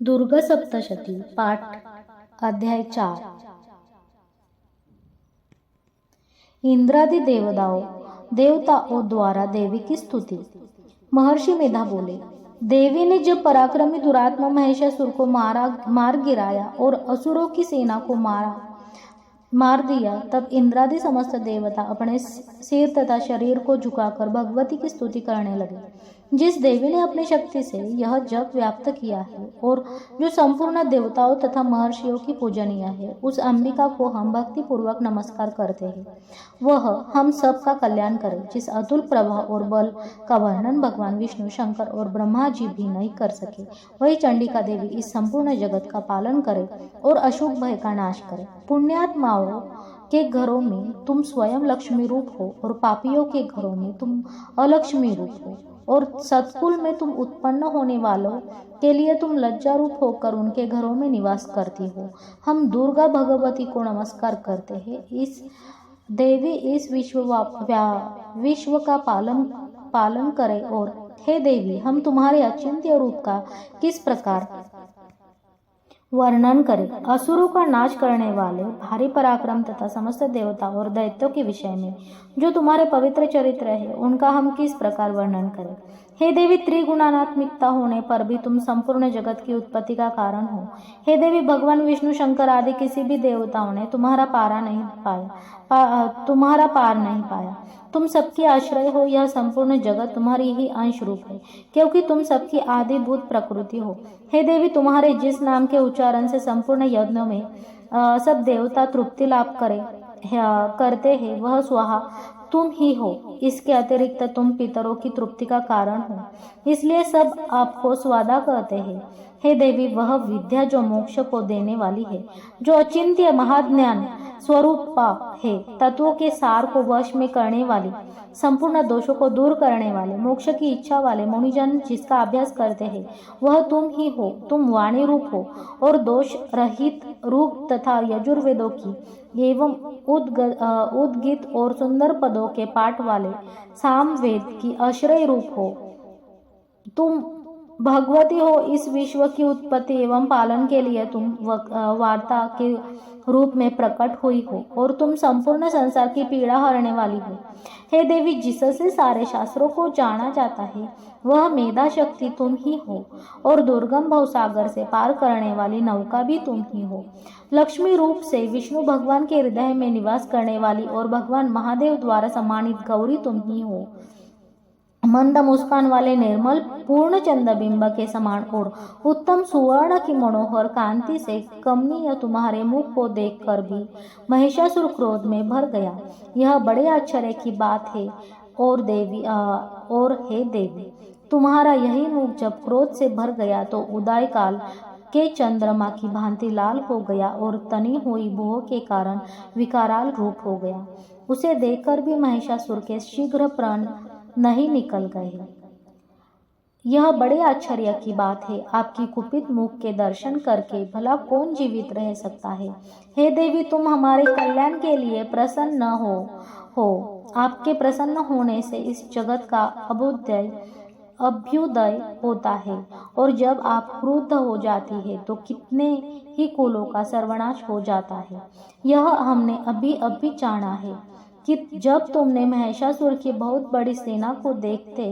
दुर्ग सप्तशती पाठ अध्याय 4। इंद्रादि देवताओं द्वारा देवी की स्तुति। महर्षि मेधा बोले, देवी ने जब पराक्रमी दुरात्मा महिषासुर को मार गिराया और असुरों की सेना को मार दिया, तब इंद्रादि समस्त देवता अपने सिर तथा शरीर को झुकाकर भगवती की स्तुति करने लगे। जिस देवी ने अपनी शक्ति से यह जग व्याप्त किया है और जो संपूर्ण देवताओं तथा महर्षियों की पूजनीय है, उस अंबिका को हम भक्ति पूर्वक नमस्कार करते हैं। वह हम सब का कल्याण करे, जिस अतुल प्रभा और बल का वर्णन भगवान विष्णु, शंकर और ब्रह्मा जी भी नहीं कर सके। वही चंडिका देवी इस संपूर्ण जगत का पालन करे और अशुभ भय का नाश करे। पुण्यात्माओं के घरों में तुम स्वयं लक्ष्मी रूप हो और पापियों के घरों में तुम अलक्ष्मी रूप हो, और सत्कुल में तुम उत्पन्न होने वालों के लिए तुम लज्जा रूप होकर उनके घरों में निवास करती हो। हम दुर्गा भगवती को नमस्कार करते हैं। इस देवी इस विश्व का पालन करे। और हे देवी, हम तुम्हारे अचिंत्य रूप का किस प्रकार वर्णन करें। असुरों का नाश करने वाले भारी पराक्रम तथा समस्त देवता और दैत्यों के विषय में जो तुम्हारे पवित्र चरित्र है, उनका हम किस प्रकार वर्णन करें। हे देवी, त्रिगुणात्मिकता होने पर भी तुम संपूर्ण जगत की उत्पत्ति का कारण हो। हे देवी, भगवान विष्णु, शंकर आदि किसी भी देवताओं ने तुम्हारा पार नहीं पाया। तुम सबकी आश्रय हो। यह संपूर्ण जगत तुम्हारी ही अंश रूप है, क्योंकि तुम सबकी आदिभूत प्रकृति हो। हे देवी, तुम्हारे जिस नाम के उच्चारण से संपूर्ण यज्ञों में सब देवता तृप्ति लाभ करते हैं, वह स्वाहा तुम ही हो। इसके अतिरिक्त तुम पितरों की तृप्ति का कारण हो, इसलिए सब आपको स्वादा कहते हैं। हे देवी, वह विद्या जो मोक्ष को देने वाली है, जो अचिंत्य महाज्ञान स्वरूपा है, तत्वों के सार को वश में करने वाली, संपूर्ण दोषों को दूर करने वाले, मोक्ष की इच्छा वाले मुनिजन जिसका अभ्यास करते हैं, वह तुम ही हो। तुम वाणी रूप हो और दोष रहित रूप तथा यजुर्वेदों की एवं उद्गीत और सुंदर पदों के पाठ वाले सामवेद की आश्रय रूप हो। तुम भगवती हो। इस विश्व की उत्पत्ति एवं पालन के लिए तुम वार्ता के रूप में प्रकट हुई हो, और तुम संपूर्ण संसार की पीड़ा हरने वाली हो। हे देवी, जिससे सारे शास्त्रों को जाना जाता है, वह मेधा शक्ति तुम ही हो, और दुर्गम भवसागर से पार करने वाली नौका भी तुम ही हो। लक्ष्मी रूप से विष्णु भगवान के हृदय में निवास करने वाली और भगवान महादेव द्वारा सम्मानित गौरी तुम ही हो। मंद मुस्कान वाले निर्मल पूर्ण चंद्रबिंब के समान और उत्तम सुवर्ण की मनोहर कांति से कमनीय तुम्हारे मुख को देखकर भी महिषासुर क्रोध में भर गया। यह बड़े आश्चर्य की बात है। और हे देवी, तुम्हारा यही मुख जब क्रोध से भर गया तो उदय काल के चंद्रमा की भांति लाल हो गया और तनी हुई भुओं के कारण विकाराल रूप हो गया। उसे देखकर भी महिषासुर के शीघ्र प्राण नहीं निकल गए। यह बड़े आश्चर्य की बात है। आपकी कुपित मुख के दर्शन करके भला कौन जीवित रह सकता है। हे देवी, तुम हमारे कल्याण के लिए प्रसन्न हो। आपके प्रसन्न होने से इस जगत का अभ्युदय होता है, और जब आप क्रुद्ध हो जाती है तो कितने ही कुलों का सर्वनाश हो जाता है। यह हमने अभी जाना है कि जब तुमने महिषासुर की बहुत बड़ी सेना को देखते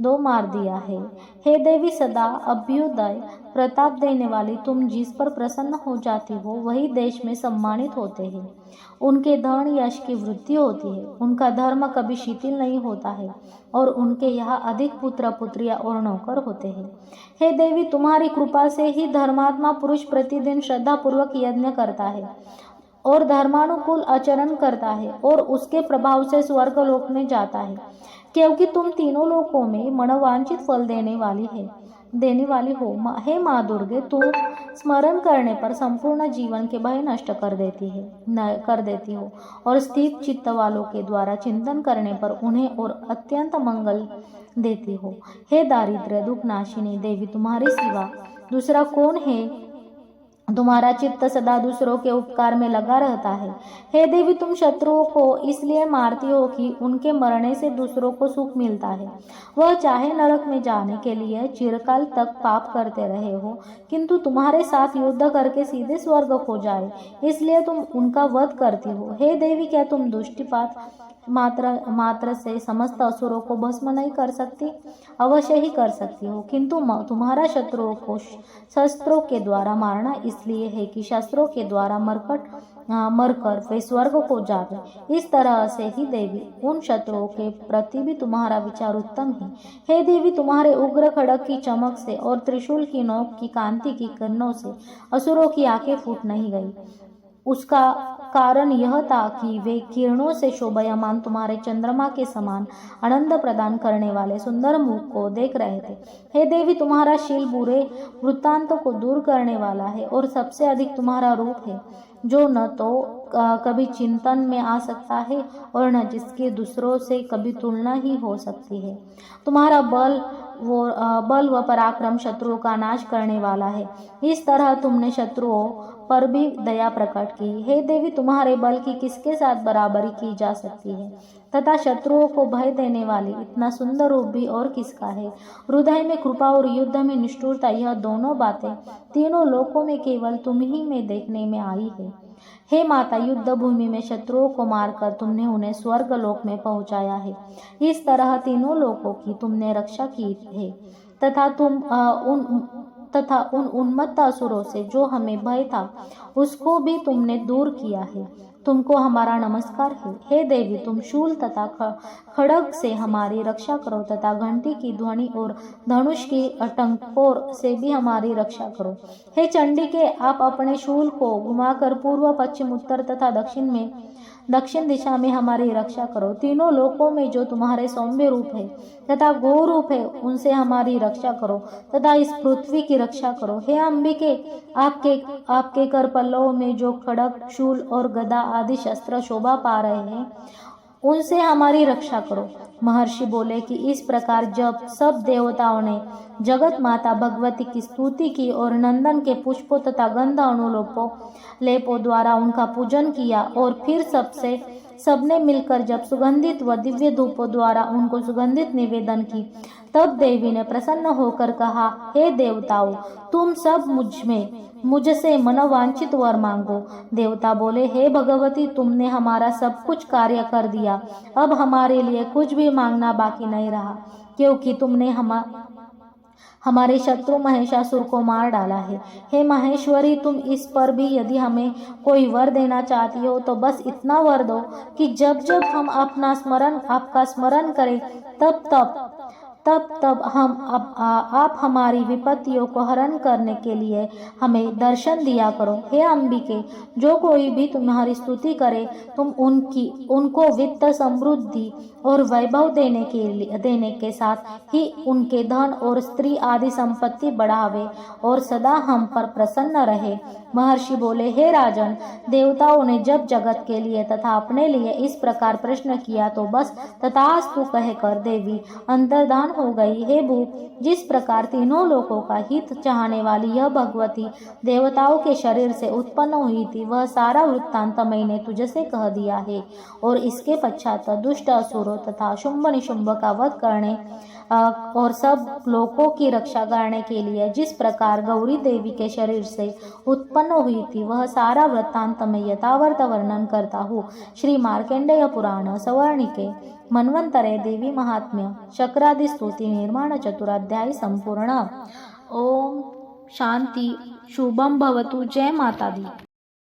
दो मार दिया है। हे देवी, सदा अभ्युदय प्रताप देने वाली तुम जिस पर प्रसन्न हो जाती हो, वही देश में सम्मानित होते हैं। उनके धन यश की वृद्धि होती है, उनका धर्म कभी शिथिल नहीं होता है, और उनके यहाँ अधिक पुत्र पुत्रियां और नौकर होते हैं। हे देवी, तुम्हारी कृपा से ही धर्मात्मा पुरुष प्रतिदिन श्रद्धा पूर्वक यज्ञ करता है और धर्मानुकूल आचरण करता है, और उसके प्रभाव से स्वर्ग लोक में जाता है, क्योंकि तुम तीनों लोकों में मनोवांछित फल देने वाली हो। हे माँ दुर्गे, तुम स्मरण करने पर संपूर्ण जीवन के भय नष्ट कर देती हो, और स्थित चित्त वालों के द्वारा चिंतन करने पर उन्हें और अत्यंत मंगल देती हो। हे दारिद्र्य दुख नाशिनी देवी, तुम्हारे सिवा दूसरा कौन है तुम्हारा चित्त सदा दूसरों के उपकार में लगा रहता है। हे देवी, तुम शत्रुओं को इसलिए मारती हो कि उनके मरने से दूसरों को सुख मिलता है। वह चाहे नरक में जाने के लिए चिरकाल तक पाप करते रहे हो, किंतु तुम्हारे साथ युद्ध करके सीधे स्वर्ग को जाए, इसलिए तुम उनका वध करती हो। हे देवी, क्या तुम दुष्टिपात मात्र से समस्त असुरों को भस्म नहीं कर सकती? अवश्य ही कर सकती हो, किंतु तुम्हारा शत्रुओं को शस्त्रों के द्वारा मारना इसलिए है कि शस्त्रों के द्वारा मरकर वे स्वर्ग को जावे। इस तरह से ही देवी, उन शत्रुओं के प्रति भी तुम्हारा विचार उत्तम है। हे देवी, तुम्हारे उग्र खड़ग की चमक से और त्रिशूल की नोक की कांति की किरणों से असुरों की आंखें फूट नहीं गई। उसका कारण यह था कि वे किरणों से शोभायमान तुम्हारे चंद्रमा के समान आनंद प्रदान करने वाले सुंदर मुख को देख रहे थे। हे देवी, तुम्हारा शील बुरे वृत्तांतों को दूर करने वाला है और सबसे अधिक तुम्हारा रूप है, जो न तो कभी चिंतन में आ सकता है और न जिसके दूसरों से कभी तुलना ही हो सकती है। तुम्हारा बल व पराक्रम शत्रुओं का नाश करने वाला है। इस तरह तुमने शत्रुओं पर भी दया प्रकट की। हे देवी, तुम्हारे बल की किसके साथ बराबरी की जा सकती है, तथा शत्रुओं को भय देने वाली इतना सुंदर रूप भी और किसका है। हृदय में कृपा और युद्ध में निष्ठुरता, यह दोनों बातें तीनों लोकों में केवल तुम ही में देखने में आई है। हे माता, युद्ध भूमि में शत्रुओं को मारकर तुमने उन्हें स्वर्ग लोक में पहुंचाया है। इस तरह तीनों लोकों की तुमने रक्षा की है, तथा उन उन्मत्त असुरों से जो हमें भय था उसको भी तुमने दूर किया है। तुमको हमारा नमस्कार है। हे देवी, तुम शूल तथा खड़ग से हमारी रक्षा करो, तथा घंटी की ध्वनि और धनुष की टंकोर से भी हमारी रक्षा करो। हे चंडिके, आप अपने शूल को घुमाकर पूर्व, पश्चिम, उत्तर तथा दक्षिण दिशा में हमारी रक्षा करो। तीनों लोकों में जो तुम्हारे सौम्य रूप है तथा गौ रूप है, उनसे हमारी रक्षा करो तथा इस पृथ्वी की रक्षा करो। हे अंबिके, आपके कर पल्लवों में जो खड़ग, शूल और गदा आदि शस्त्र शोभा पा रहे हैं, उनसे हमारी रक्षा करो। महर्षि बोले कि इस प्रकार जब सब देवताओं ने जगत माता भगवती की स्तुति की और नंदन के पुष्पों तथा गंध लेपों द्वारा उनका पूजन किया, और फिर सबने मिलकर जब सुगंधित व दिव्य धूपों द्वारा उनको सुगंधित निवेदन की, तब देवी ने प्रसन्न होकर कहा, हे देवताओं, तुम सब मुझसे मनोवांछित वर मांगो। देवता बोले, हे भगवती, तुमने हमारा सब कुछ कार्य कर दिया, अब हमारे लिए कुछ भी मांगना बाकी नहीं रहा, क्योंकि तुमने हमारे शत्रु महिषासुर को मार डाला है। हे महेश्वरी, तुम इस पर भी यदि हमें कोई वर देना चाहती हो तो बस इतना वर दो कि जब जब हम आपका स्मरण करें तब आप हमारी विपत्तियों को हरण करने के लिए हमें दर्शन दिया करो। हे अंबिके, जो कोई भी तुम्हारी स्तुति करे, तुम उनको वित्त, समृद्धि और वैभव देने के साथ ही उनके धन और स्त्री आदि संपत्ति बढ़ावे और सदा हम पर प्रसन्न रहे। महर्षि बोले, हे राजन, देवताओं ने जब जगत के लिए तथा अपने लिए इस प्रकार प्रश्न किया तो बस तथास्तु कहकर देवी अंतर्धान हो गई। हे भूप, जिस प्रकार तीनों लोकों का हित चाहने वाली यह भगवती देवताओं के शरीर से उत्पन्न हुई थी, वह सारा वृत्तांत मैंने तुझसे कह दिया है। और इसके पश्चात दुष्ट असुरों तथा शुंभ निशुंभ का वध करने और सब लोकों की रक्षा करने के लिए जिस प्रकार गौरी देवी के शरीर से उत्पन्न हुई थी, वह सारा वृत्तांत में यथावर्थ वर्णन करता हूँ। श्री मार्कंडेय पुराण सवर्णिके मन्वंतरे देवी महात्म्य शक्रादि स्तुति निर्माण चतुराध्याय संपूर्ण। ओम शांति। शुभम भवतु। जय माता दी।